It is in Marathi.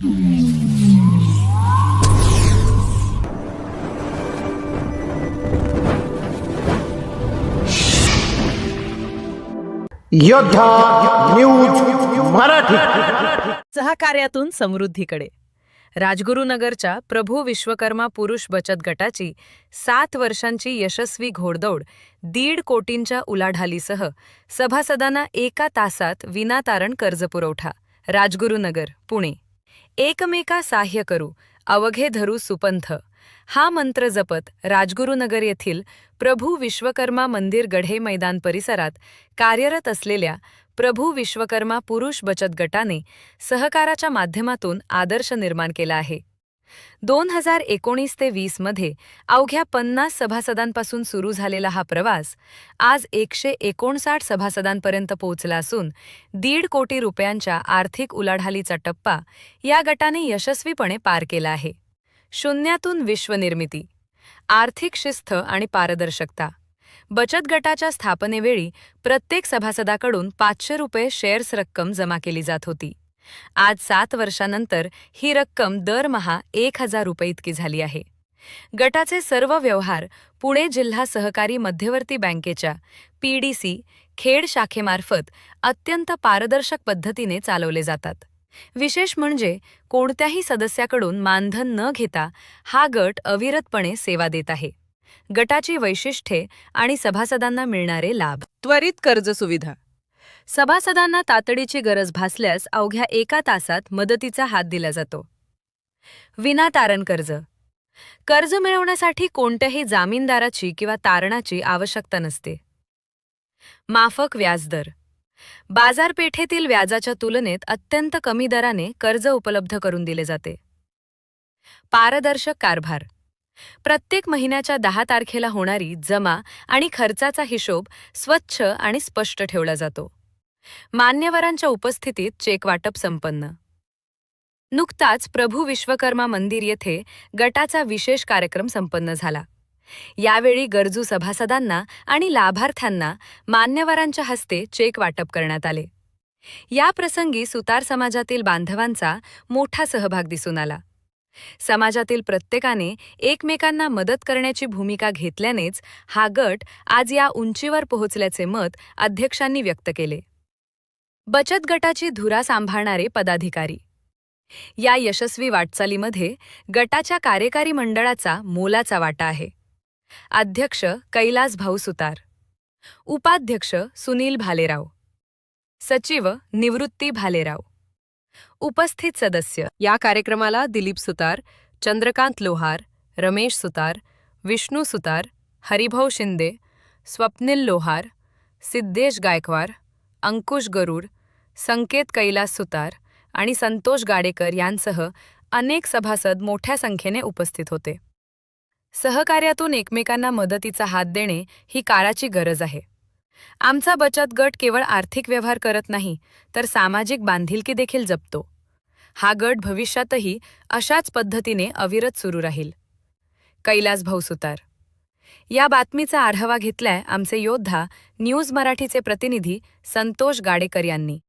योद्धा न्यूज मराठी सहकार्यातून समृद्धीकडे. राजगुरुनगरच्या प्रभू विश्वकर्मा पुरुष बचत गटाची 7 वर्षांची यशस्वी घोडदौड 1.5 कोटींच्या उलाढालीसह सभासदांना एका तासात विनातारण कर्जपुरवठा. राजगुरुनगर, पुणे. एकमेका साह्य करू, अवघे धरू सुपंथ हा मंत्र जपत राजगुरुनगर येथील प्रभू विश्वकर्मा मंदिर गढे मैदान परिसरात कार्यरत असलेल्या प्रभू विश्वकर्मा पुरुष बचत गटाने सहकाराच्या माध्यमातून आदर्श निर्माण केला आहे. 2019 ते 20 मध्ये अवघ्या 50 सभासदांपासून सुरू झालेला हा प्रवास आज 159 सभासदांपर्यंत पोहोचला असून 1.5 कोटी रुपयांच्या आर्थिक उलाढालीचा टप्पा या गटाने यशस्वीपणे पार केला आहे. शून्यातून विश्वनिर्मिती, आर्थिक शिस्त आणि पारदर्शकता. बचत गटाच्या स्थापनेवेळी प्रत्येक सभासदाकडून 500 रुपये शेअर्स रक्कम जमा केली जात होती. आज 7 वर्षांनंतर ही रक्कम दरमहा 1000 रुपये इतकी झाली आहे. गटाचे सर्व व्यवहार पुणे जिल्हा सहकारी मध्यवर्ती बँकेच्या PDC खेड शाखेमार्फत अत्यंत पारदर्शक पद्धतीने चालवले जातात. विशेष म्हणजे कोणत्याही सदस्याकडून मानधन न घेता हा गट अविरतपणे सेवा देत आहे. गटाची वैशिष्ट्ये आणि सभासदांना मिळणारे लाभ. त्वरित कर्ज सुविधा. सभासदांना तातडीची गरज भासल्यास अवघ्या एका तासात मदतीचा हात दिला जातो. विनातारण कर्ज. कर्ज मिळवण्यासाठी कोणत्याही जामीनदाराची किंवा तारणाची आवश्यकता नसते. माफक व्याजदर. बाजारपेठेतील व्याजाच्या तुलनेत अत्यंत कमी दराने कर्ज उपलब्ध करून दिले जाते. पारदर्शक कारभार. प्रत्येक महिन्याच्या 10 तारखेला होणारी जमा आणि खर्चाचा हिशोब स्वच्छ आणि स्पष्ट ठेवला जातो. मान्यवरांच्या उपस्थितीत चेक वाटप संपन्न. नुकताच प्रभू विश्वकर्मा मंदिर येथे गटाचा विशेष कार्यक्रम संपन्न झाला. यावेळी गरजू सभासदांना आणि लाभार्थ्यांना मान्यवरांच्या हस्ते चेक वाटप करण्यात आले. या प्रसंगी सुतार समाजातील बांधवांचा मोठा सहभाग दिसून आला. समाजातील प्रत्येकाने एकमेकांना मदत करण्याची भूमिका घेतल्यानेच हा गट आज या उंचीवर पोहोचल्याचे मत अध्यक्षांनी व्यक्त केले. बचत गटाची धुरा सांभाळणारे पदाधिकारी. या यशस्वी वाटचालीमध्ये गटाच्या कार्यकारी मंडळाचा मोलाचा वाटा आहे. अध्यक्ष कैलास भाऊ सुतार, उपाध्यक्ष सुनील भालेराव, सचिव निवृत्ती भालेराव. उपस्थित सदस्य. या कार्यक्रमाला दिलीप सुतार, चंद्रकांत लोहार, रमेश सुतार, विष्णू सुतार, हरिभाऊ शिंदे, स्वप्निल लोहार, सिद्धेश गायकवाड, अंकुश गरुड, संकेत कैलास सुतार आणि संतोष गाडेकर यांसह अनेक सभासद मोठ्या संख्येने उपस्थित होते. सहकार्यातून एकमेकांना मदतीचा हात देणे ही काळाची गरज आहे. आमचा बचत गट केवळ आर्थिक व्यवहार करत नाही तर सामाजिक बांधिलकी देखील जपतो. हा गट भविष्यातही अशाच पद्धतीने अविरत सुरू राहील. कैलास भाऊ सुतार. या बातमीचा आढावा घेतलाय आमचे योद्धा न्यूज मराठीचे प्रतिनिधी संतोष गाडेकर यांनी.